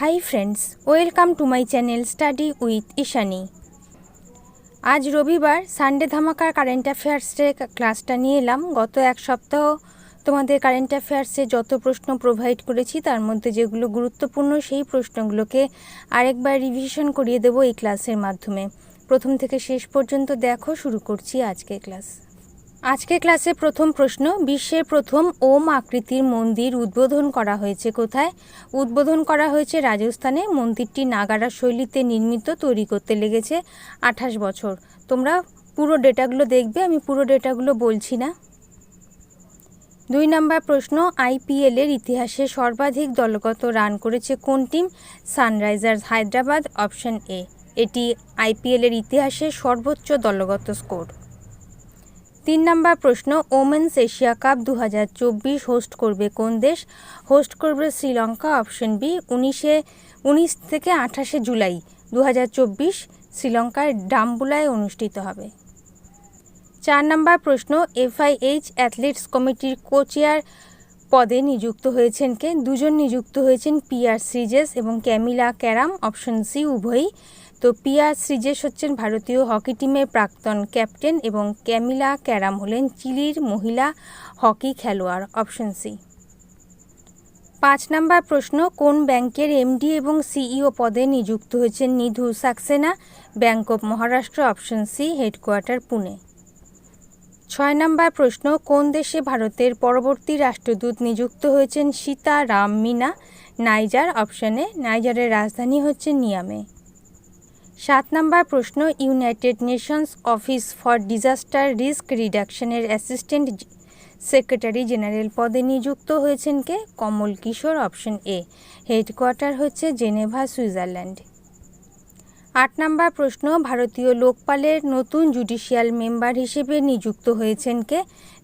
Hi friends, welcome to my channel study with Ishani. আজ রবিবার Sunday ধামাকার current অ্যাফেয়ার্সের ক্লাসটা নিয়ে এলাম। গত এক সপ্তাহ তোমাদের কারেন্ট অ্যাফেয়ার্সে যত প্রশ্ন প্রোভাইড করেছি তার মধ্যে যেগুলো গুরুত্বপূর্ণ সেই প্রশ্নগুলোকে আরেকবার রিভিশন করিয়ে দেবো এই ক্লাসের মাধ্যমে। প্রথম থেকে শেষ পর্যন্ত দেখো। শুরু করছি আজকের ক্লাস। আজকের ক্লাসে প্রথম প্রশ্ন, বিশ্বের প্রথম ওম আকৃতির মন্দির উদ্বোধন করা হয়েছে কোথায়? উদ্বোধন করা হয়েছে রাজস্থানে। মন্দিরটি নাগারা শৈলীতে নির্মিত, তৈরি করতে লেগেছে 28 বছর। তোমরা পুরো ডেটাগুলো দেখবে, আমি পুরো ডেটাগুলো বলছি না। 2 নম্বর প্রশ্ন, আইপিএলের ইতিহাসে সর্বাধিক দলগত রান করেছে কোন team? Sunrisers Hyderabad, option A. এটি আইপিএলের ইতিহাসে সর্বোচ্চ দলগত স্কোর। 3 নম্বর প্রশ্ন, ওমেন্স এশিয়া কাপ 2024 হোস্ট করবে কোন দেশ? হোস্ট করবে শ্রীলঙ্কা, অপশন বি। 19 থেকে 28 জুলাই 2024 শ্রীলঙ্কার ডাম্বুলায় অনুষ্ঠিত হবে। 4 নম্বর প্রশ্ন, এফআইএইচ অ্যাথলেটিক্স কমিটির কোচেয়ার পদে নিযুক্ত হয়েছেন কে? দুজন নিযুক্ত হয়েছেন, পিয়ার শ্রীজেশ এবং ক্যামিলা ক্যারাম, অপশন সি উভয়ই। তো পিয়ার শ্রীজেশ হচ্ছেন ভারতীয় হকি টিমের প্রাক্তন ক্যাপ্টেন এবং ক্যামিলা ক্যারাম হলেন চিলির মহিলা হকি খেলোয়াড়, অপশন সি। 5 নম্বর প্রশ্ন, কোন ব্যাংকের এমডি এবং সিইও পদে নিযুক্ত হয়েছেন Nidhu Saxena? Bank of Maharashtra, option C. Headquarter Pune. 6 নম্বর প্রশ্ন, কোন দেশে ভারতের পরবর্তী রাষ্ট্রদূত নিযুক্ত হয়েছেন Sitaram Meena? Niger, option A. নাইজারের রাজধানী হচ্ছে নিয়ামে। 7 নম্বর প্রশ্ন, United Nations office for disaster risk রিডাকশনের অ্যাসিস্ট্যান্ট সেক্রেটারি জেনারেল পদে নিযুক্ত হয়েছেন কে? Kamal Kishore, option A. Headquarter হচ্ছে জেনেভা, সুইজারল্যান্ড। 8 নম্বর প্রশ্ন, ভারতীয় লোকপালের নতুন জুডিশিয়াল মেম্বার হিসেবে নিযুক্ত হয়েছেন কে?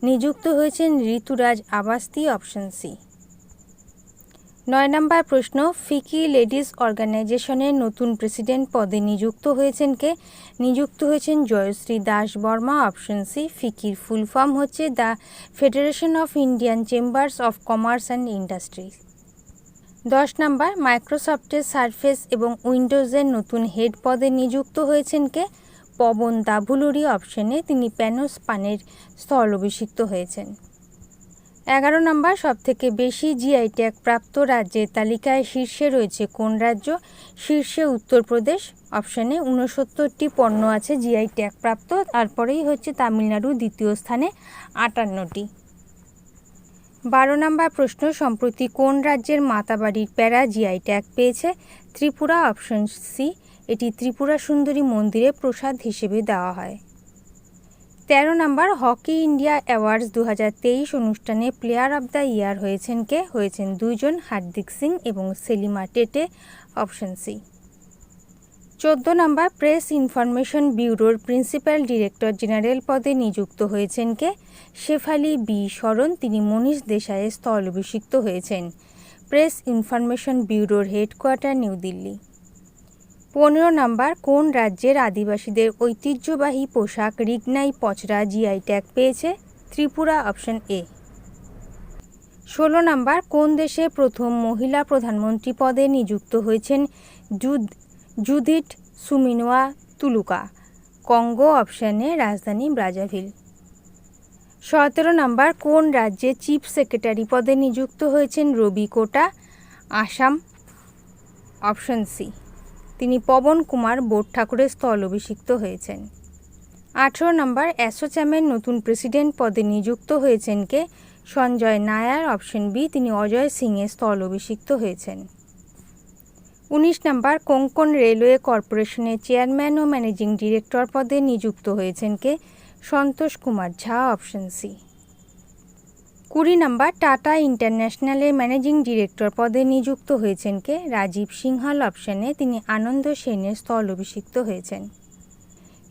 নিযুক্ত হয়েছেন ঋতুরাজ আবাস্তি, অপশন সি। 9 নম্বর প্রশ্ন, ফিকি লেডিস অর্গানাইজেশনের নতুন প্রেসিডেন্ট পদে নিযুক্ত হয়েছেন কে? নিযুক্ত হয়েছেন জয়শ্রী দাস বর্মা, অপশন সি। ফিকির ফুল ফর্ম হচ্ছে the federation of Indian chambers of commerce and industry. 10 নম্বর, মাইক্রোসফটের সারফেস এবং উইন্ডোজের নতুন হেড পদে নিযুক্ত হয়েছেন কে? পবন দাভুলুরি, অপশনে। তিনি প্যানোস পানের স্থলাভিষিক্ত হয়েছেন। 11 নম্বর, সবথেকে বেশি জিআই ট্যাগ প্রাপ্ত রাজ্যের তালিকায় শীর্ষে রয়েছে কোন রাজ্য? শীর্ষে উত্তরপ্রদেশ, অপশনে। 69টি পণ্য আছে জিআই ট্যাগ প্রাপ্ত, তারপরেই হচ্ছে তামিলনাড়ু দ্বিতীয় স্থানে 58টি। 12 নম্বর প্রশ্ন, সম্প্রতি কোন রাজ্যের মাতাবাড়ির প্যারা জিআই ট্যাগ পেয়েছে? Tripura, option C. এটি ত্রিপুরা সুন্দরী মন্দিরে প্রসাদ হিসেবে দেওয়া হয়। 13 নম্বর, হকি ইন্ডিয়া অ্যাওয়ার্ডস 2023 অনুষ্ঠানে প্লেয়ার অব দ্য ইয়ার হয়েছেন কে? হয়েছেন 2 জন, হার্দিক সিং এবং সেলিমা টেটে, অপশন সি। 14 নম্বর, প্রেস ইনফরমেশন ব্যুরোর প্রিন্সিপাল ডিরেক্টর জেনারেল পদে নিযুক্ত হয়েছেন কে? শেফালি বি শরণ, তিনি মনীষ দেশাইয়ের স্থলাভিষিক্ত হয়েছেন। প্রেস ইনফরমেশন ব্যুরোর হেডকোয়ার্টার নিউ দিল্লি। 15 নম্বর, কোন রাজ্যের আদিবাসীদের ঐতিহ্যবাহী পোশাক রিগনাই পচরা জিআই ট্যাগ পেয়েছে? Tripura, option A. 16 নম্বর, কোন দেশে প্রথম মহিলা প্রধানমন্ত্রী পদে নিযুক্ত হয়েছেন জুডিথ সুমিনোয়া তুলুকা? কঙ্গো, অপশনে। রাজধানী ব্রাজাভিল। 17 নম্বর, কোন রাজ্যে চিফ সেক্রেটারি পদে নিযুক্ত হয়েছেন রবি কোটা? Assam, option C. তিনি পবন কুমার বোট ঠাকুরের স্থলাভিষিক্ত হয়েছেন। 18 নম্বর, অ্যাসোচ্যামের নতুন প্রেসিডেন্ট পদে নিযুক্ত হয়েছেন কে? Sanjay Nair, option B. তিনি অজয় সিংয়ের স্থলাভিষিক্ত হয়েছেন। 19 নম্বর, কোঙ্কণ রেলওয়ে কর্পোরেশনের চেয়ারম্যান ও ম্যানেজিং ডিরেক্টর পদে নিযুক্ত হয়েছেন কে? Santosh Kumar Jha, option C. 20 নম্বর, টাটা ইন্টারন্যাশনালের ম্যানেজিং ডিরেক্টর পদে নিযুক্ত হয়েছেন কে? রাজীব সিংহল, অপশনে। তিনি আনন্দ সেনের স্থলাভিষিক্ত হয়েছেন।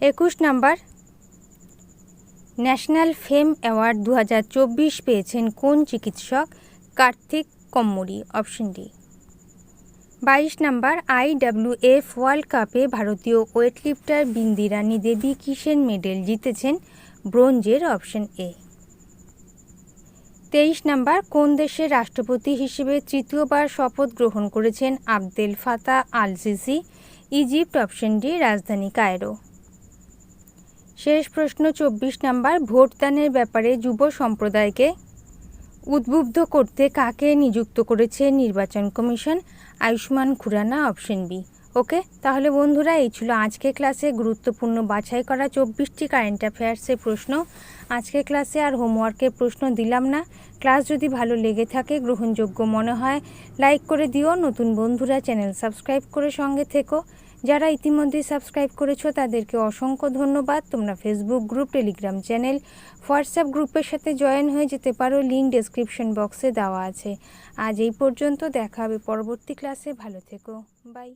21 নম্বর, ন্যাশনাল ফেম অ্যাওয়ার্ড 2024 পেয়েছেন কোন চিকিৎসক? Karthik Kammuri, option D. 22 নম্বর, IWF ওয়ার্ল্ড কাপে ভারতীয় ওয়েটলিফটার বিন্দি রানী দেবী কিসের মেডেল জিতেছেন? ব্রোঞ্জের, অপশন এ। 23 নাম্বার, কোন দেশের রাষ্ট্রপতি হিসেবে তৃতীয়বার শপথ গ্রহণ করেছেন Abdel Fattah Al Sisi? Egypt. Option D, রাজধানী কায়রো। শেষ প্রশ্ন 24 নাম্বার, ভোটদানের ব্যাপারে যুব সম্প্রদায়কে উদ্বুদ্ধ করতে কাকে নিযুক্ত করেছে নির্বাচন commission? Ayushmann Khurrana. Option B. Okay, তাহলে বন্ধুরা এই ছিল আজকের ক্লাসে গুরুত্বপূর্ণ বাছাই করা 24টি কারেন্ট অ্যাফেয়ার্সের প্রশ্ন। আজকের ক্লাসে আর হোমওয়ার্কের প্রশ্ন দিলাম না। ক্লাস যদি ভালো লেগে থাকে, গ্রহণযোগ্য মনে হয়, লাইক করে দিও। নতুন বন্ধুরা চ্যানেল সাবস্ক্রাইব করে সঙ্গে থেকো। যারা ইতিমধ্যেই সাবস্ক্রাইব করেছো তাদেরকে অসংখ্য ধন্যবাদ। তোমরা Facebook group, Telegram channel, WhatsApp গ্রুপের সাথে জয়েন হয়ে যেতে পারো, লিঙ্ক ডেসক্রিপশন বক্সে দেওয়া আছে। আজ এই পর্যন্ত, দেখা হবে পরবর্তী ক্লাসে। ভালো থেকো, বাই।